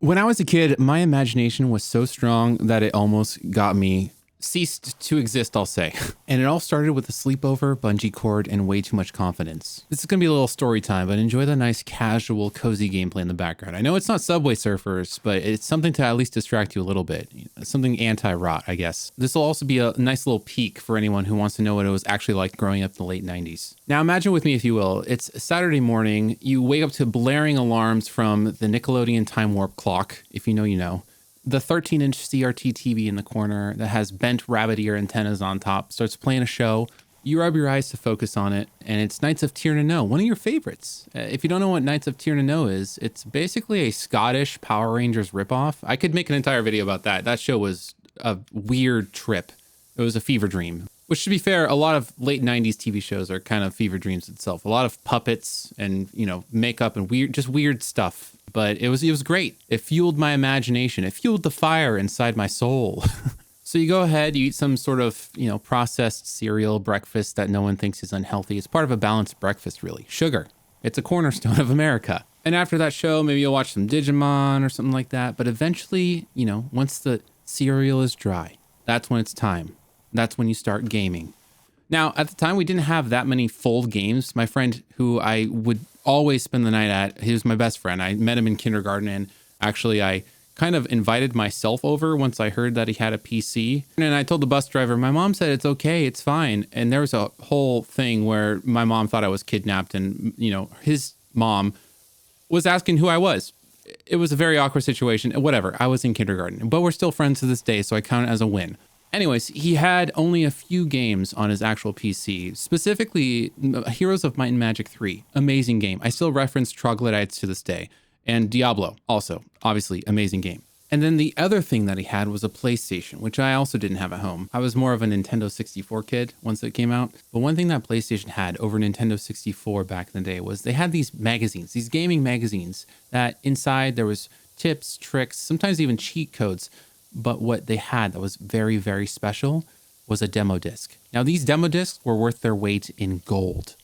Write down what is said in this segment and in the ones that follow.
When I was a kid, my imagination was so strong that it almost got me ceased to exist, I'll say. And it all started with a sleepover, bungee cord, and way too much confidence. This is going to be a little story time, but enjoy the nice, casual, cozy gameplay in the background. I know it's not Subway Surfers, but it's something to at least distract you a little bit. Something anti-rot, I guess. This will also be a nice little peek for anyone who wants to know what it was actually like growing up in the late 90s. Now imagine with me, if you will, it's Saturday morning, you wake up to blaring alarms from the Nickelodeon Time Warp clock. If you know, you know. The 13-inch CRT TV in the corner that has bent rabbit ear antennas on top starts playing a show. You rub your eyes to focus on it, and it's Knights of Tir na No, one of your favorites. If you don't know what Knights of Tir na No is, it's basically a Scottish Power Rangers ripoff. I could make an entire video about that. That show was a weird trip. It was a fever dream. Which, to be fair, a lot of late 90s TV shows are kind of fever dreams itself. A lot of puppets and, makeup and weird stuff. But it was great. It fueled my imagination. It fueled the fire inside my soul. So you go ahead, you eat some sort of, processed cereal breakfast that no one thinks is unhealthy. It's part of a balanced breakfast, really. Sugar. It's a cornerstone of America. And after that show, maybe you'll watch some Digimon or something like that. But eventually, once the cereal is dry, that's when it's time. That's when you start gaming. Now, at the time, we didn't have that many full games. My friend, who I would always spend the night at, he was my best friend. I met him in kindergarten, and actually I kind of invited myself over once I heard that he had a PC. And I told the bus driver, my mom said it's okay, it's fine. And there was a whole thing where my mom thought I was kidnapped, and, his mom was asking who I was. It was a very awkward situation. Whatever, I was in kindergarten, but we're still friends to this day, so I count it as a win. Anyways, he had only a few games on his actual PC, specifically Heroes of Might and Magic 3. Amazing game. I still reference Troglodytes to this day. And Diablo, also, obviously, amazing game. And then the other thing that he had was a PlayStation, which I also didn't have at home. I was more of a Nintendo 64 kid once it came out. But one thing that PlayStation had over Nintendo 64 back in the day was they had these magazines, these gaming magazines, that inside there was tips, tricks, sometimes even cheat codes. But what they had that was very, very special was a demo disc. Now, these demo discs were worth their weight in gold.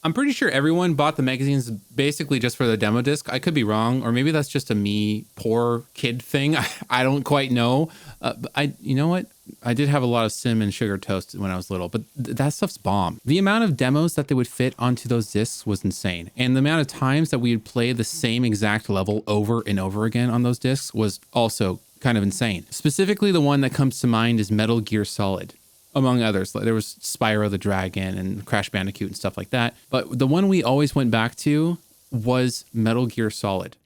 I'm pretty sure everyone bought the magazines basically just for the demo disc. I could be wrong, or maybe that's just a me poor kid thing. I don't quite know. But you know what? I did have a lot of cinnamon sugar toast when I was little, but that stuff's bomb. The amount of demos that they would fit onto those discs was insane. And the amount of times that we would play the same exact level over and over again on those discs was also kind of insane. Specifically, the one that comes to mind is Metal Gear Solid, among others. There was Spyro the Dragon and Crash Bandicoot and stuff like that. But the one we always went back to was Metal Gear Solid.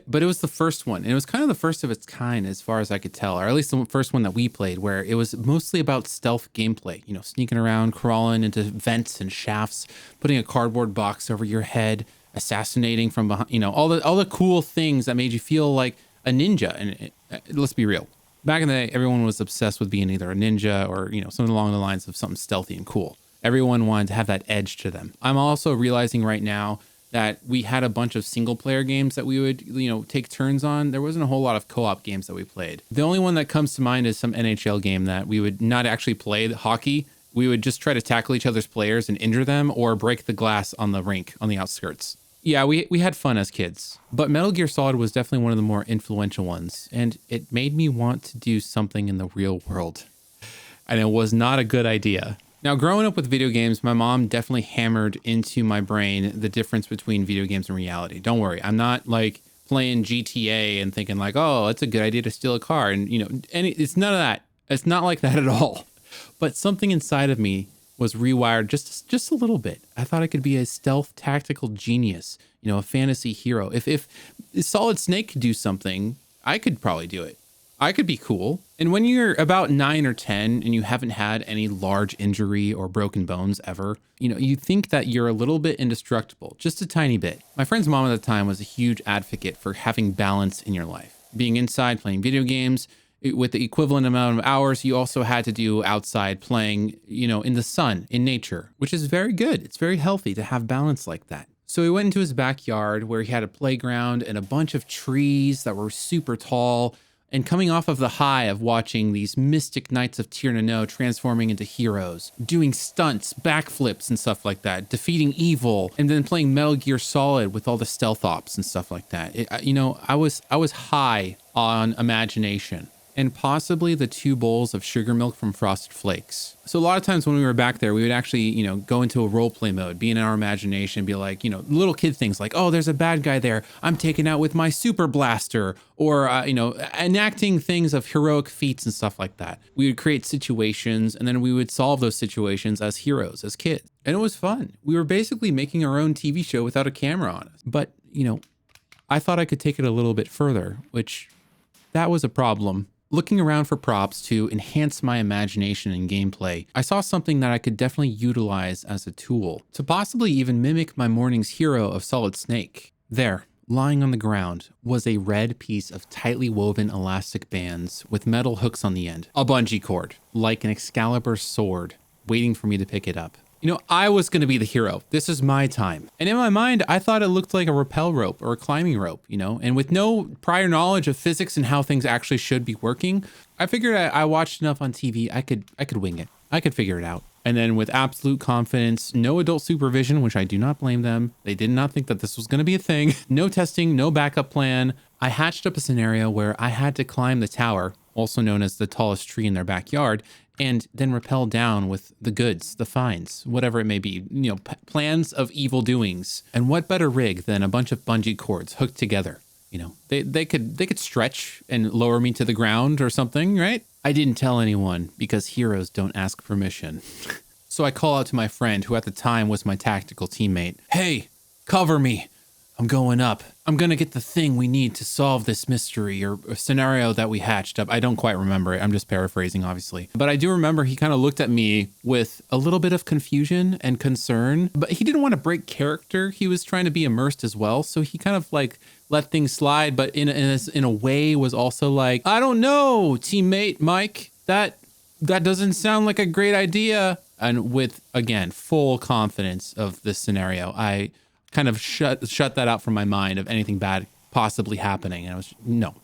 But it was the first one. And it was kind of the first of its kind as far as I could tell, or at least the first one that we played, where it was mostly about stealth gameplay, sneaking around, crawling into vents and shafts, putting a cardboard box over your head, assassinating from behind, all the cool things that made you feel like a ninja. And let's be real. Back in the day, everyone was obsessed with being either a ninja or, something along the lines of something stealthy and cool. Everyone wanted to have that edge to them. I'm also realizing right now that we had a bunch of single player games that we would, take turns on. There wasn't a whole lot of co-op games that we played. The only one that comes to mind is some NHL game that we would not actually play hockey. We would just try to tackle each other's players and injure them or break the glass on the rink on the outskirts. Yeah, we had fun as kids, but Metal Gear Solid was definitely one of the more influential ones, and it made me want to do something in the real world. And it was not a good idea. Now, growing up with video games, my mom definitely hammered into my brain the difference between video games and reality. Don't worry, I'm not like playing GTA and thinking like, oh, it's a good idea to steal a car. And, it's none of that. It's not like that at all. But something inside of me was rewired just a little bit. I thought I could be a stealth tactical genius, a fantasy hero. If Solid Snake could do something, I could probably do it. I could be cool. And when you're about 9 or 10 and you haven't had any large injury or broken bones ever, you think that you're a little bit indestructible, just a tiny bit. My friend's mom at the time was a huge advocate for having balance in your life. Being inside, playing video games, with the equivalent amount of hours you also had to do outside playing, in the sun, in nature, which is very good. It's very healthy to have balance like that. So we went into his backyard where he had a playground and a bunch of trees that were super tall, And coming off of the high of watching these mystic knights of Tir na No transforming into heroes, doing stunts, backflips and stuff like that, defeating evil, and then playing Metal Gear Solid with all the stealth ops and stuff like that. I was high on imagination. And possibly the 2 bowls of sugar milk from Frosted Flakes. So a lot of times when we were back there, we would actually, go into a role play mode, be in our imagination, be like, little kid things like, oh, there's a bad guy there. I'm taken out with my super blaster, or, enacting things of heroic feats and stuff like that. We would create situations and then we would solve those situations as heroes, as kids. And it was fun. We were basically making our own TV show without a camera on us. But, I thought I could take it a little bit further, which that was a problem. Looking around for props to enhance my imagination and gameplay, I saw something that I could definitely utilize as a tool to possibly even mimic my morning's hero of Solid Snake. There, lying on the ground, was a red piece of tightly woven elastic bands with metal hooks on the end. A bungee cord, like an Excalibur sword, waiting for me to pick it up. I was going to be the hero. This is my time. And in my mind, I thought it looked like a rappel rope or a climbing rope, and with no prior knowledge of physics and how things actually should be working, I figured I watched enough on TV. I could wing it. I could figure it out. And then with absolute confidence, no adult supervision, which I do not blame them. They did not think that this was going to be a thing. No testing, no backup plan. I hatched up a scenario where I had to climb the tower, also known as the tallest tree in their backyard, and then rappel down with the goods, the finds, whatever it may be, plans of evil doings. And what better rig than a bunch of bungee cords hooked together? They could stretch and lower me to the ground or something, right? I didn't tell anyone because heroes don't ask permission. So I call out to my friend, who at the time was my tactical teammate. Hey, cover me. I'm going up. I'm going to get the thing we need to solve this mystery or scenario that we hatched up. I don't quite remember it. I'm just paraphrasing, obviously. But I do remember he kind of looked at me with a little bit of confusion and concern, but he didn't want to break character. He was trying to be immersed as well. So he kind of like let things slide, but in a way was also like, I don't know, teammate Mike, that doesn't sound like a great idea. And with, again, full confidence of this scenario, I kind of shut that out from my mind of anything bad possibly happening. And I was, no,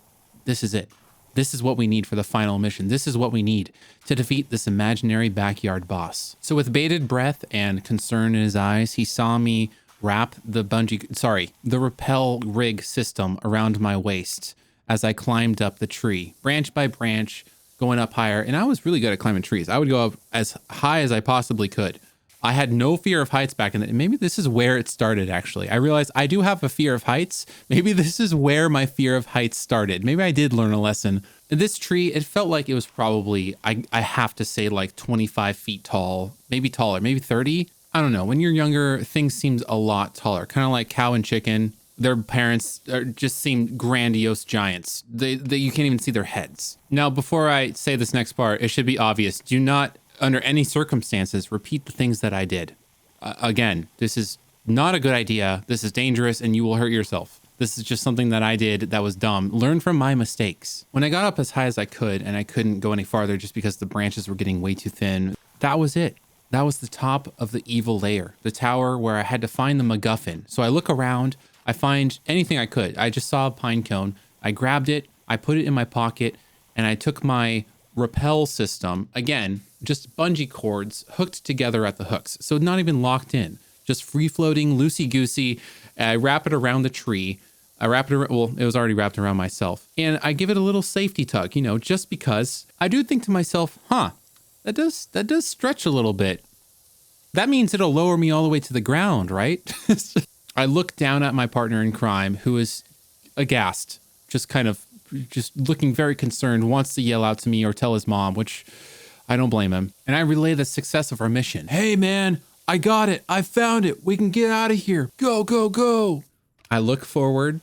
this is it. This is what we need for the final mission. This is what we need to defeat this imaginary backyard boss. So with bated breath and concern in his eyes, he saw me wrap the rappel rig system around my waist as I climbed up the tree, branch by branch, going up higher. And I was really good at climbing trees. I would go up as high as I possibly could. I had no fear of heights back in the day. Maybe this is where it started, actually. I realized I do have a fear of heights. Maybe this is where my fear of heights started. Maybe I did learn a lesson. This tree, it felt like it was probably, I have to say, like 25 feet tall, maybe taller, maybe 30. I don't know. When you're younger, things seem a lot taller. Kind of like cow and chicken. Their parents just seem grandiose giants. They you can't even see their heads. Now, before I say this next part, it should be obvious. Do not, under any circumstances, repeat the things that I did. Again, this is not a good idea. This is dangerous and you will hurt yourself. This is just something that I did that was dumb. Learn from my mistakes. When I got up as high as I could and I couldn't go any farther just because the branches were getting way too thin, that was it. That was the top of the evil layer, the tower where I had to find the MacGuffin. So I look around, I find anything I could. I just saw a pine cone. I grabbed it, I put it in my pocket, and I took my rappel system, again, just bungee cords hooked together at the hooks. So not even locked in, just free floating, loosey-goosey. I wrap it around the tree. I wrap it around, well, it was already wrapped around myself. And I give it a little safety tug, just because I do think to myself, that does stretch a little bit. That means it'll lower me all the way to the ground, right? I look down at my partner in crime, who is aghast, just looking very concerned, wants to yell out to me or tell his mom, which I don't blame him. And I relay the success of our mission. Hey, man, I got it. I found it. We can get out of here. Go, go, go. I look forward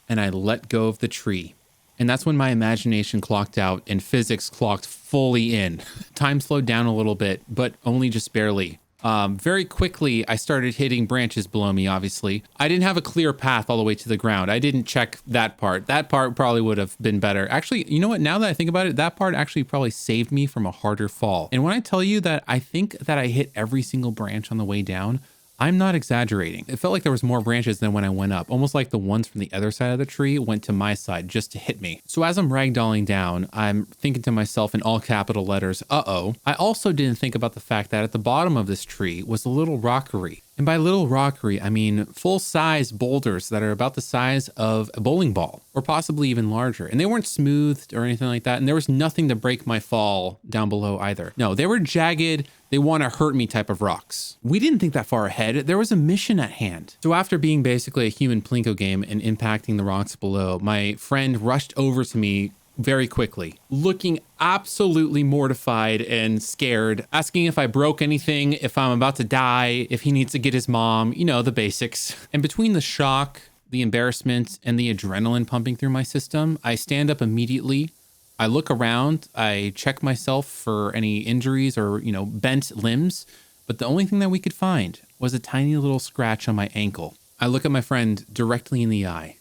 and I let go of the tree. And that's when my imagination clocked out and physics clocked fully in. Time slowed down a little bit, but only just barely. Very quickly, I started hitting branches below me, obviously. I didn't have a clear path all the way to the ground. I didn't check that part. That part probably would have been better. Actually, you know what? Now that I think about it, that part actually probably saved me from a harder fall. And when I tell you that I think that I hit every single branch on the way down, I'm not exaggerating. It felt like there was more branches than when I went up, almost like the ones from the other side of the tree went to my side just to hit me. So as I'm ragdolling down, I'm thinking to myself in all capital letters, uh-oh. I also didn't think about the fact that at the bottom of this tree was a little rockery. And by little rockery, I mean full-size boulders that are about the size of a bowling ball, or possibly even larger. And they weren't smoothed or anything like that. And there was nothing to break my fall down below either. No, they were jagged, they want to hurt me type of rocks. We didn't think that far ahead. There was a mission at hand. So after being basically a human Plinko game and impacting the rocks below, my friend rushed over to me very quickly, looking absolutely mortified and scared, asking if I broke anything, if I'm about to die, if he needs to get his mom, you know, the basics. And between the shock, the embarrassment, and the adrenaline pumping through my system, I stand up immediately. I look around, I check myself for any injuries or, you know, bent limbs, but the only thing that we could find was a tiny little scratch on my ankle. I look at my friend directly in the eye,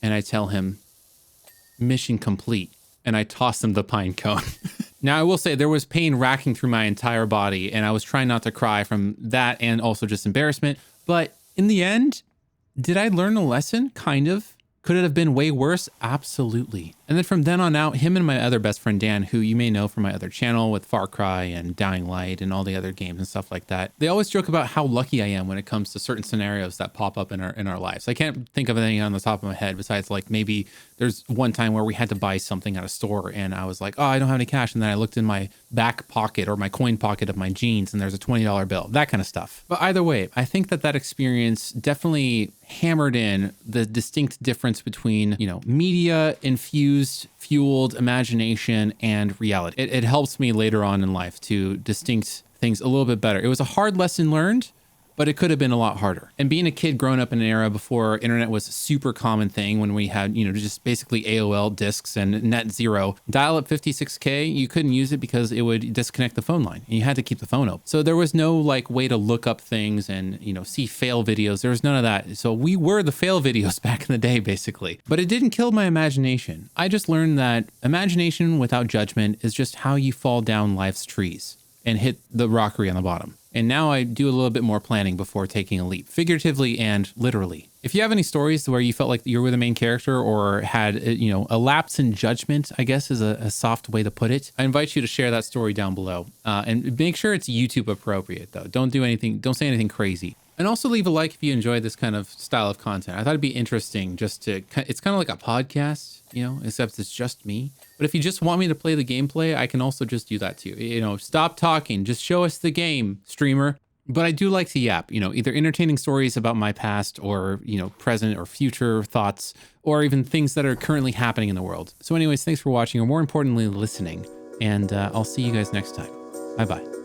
and I tell him, mission complete, and I toss him the pine cone. Now, I will say there was pain racking through my entire body, and I was trying not to cry from that and also just embarrassment. But in the end, did I learn a lesson? Kind of. Could it have been way worse? Absolutely. And then from then on out, him and my other best friend, Dan, who you may know from my other channel with Far Cry and Dying Light and all the other games and stuff like that, they always joke about how lucky I am when it comes to certain scenarios that pop up in our lives. I can't think of anything on the top of my head besides like maybe there's one time where we had to buy something at a store and I was like, oh, I don't have any cash. And then I looked in my back pocket or my coin pocket of my jeans and there's a $20 bill, that kind of stuff. But either way, I think that experience definitely hammered in the distinct difference between, you know, media infused, fueled imagination and reality. It helps me later on in life to distinct things a little bit better. It was a hard lesson learned, but it could have been a lot harder. And being a kid growing up in an era before internet was a super common thing, when we had, you know, just basically AOL discs and net zero, dial-up 56K, you couldn't use it because it would disconnect the phone line and you had to keep the phone open. So there was no like way to look up things and, you know, see fail videos. There was none of that. So we were the fail videos back in the day, basically. But it didn't kill my imagination. I just learned that imagination without judgment is just how you fall down life's trees and hit the rockery on the bottom. And now I do a little bit more planning before taking a leap, figuratively and literally. If you have any stories where you felt like you were the main character or had, you know, a lapse in judgment, I guess is a soft way to put it, I invite you to share that story down below. And make sure it's YouTube appropriate, though. Don't say anything crazy. And also leave a like if you enjoy this kind of style of content. I thought it'd be interesting just to, it's kind of like a podcast, you know, except it's just me. But if you just want me to play the gameplay, I can also just do that too. You know, stop talking, just show us the game, streamer. But I do like to yap, you know, either entertaining stories about my past or, you know, present or future thoughts, or even things that are currently happening in the world. So anyways, thanks for watching, or more importantly, listening. And I'll see you guys next time. Bye-bye.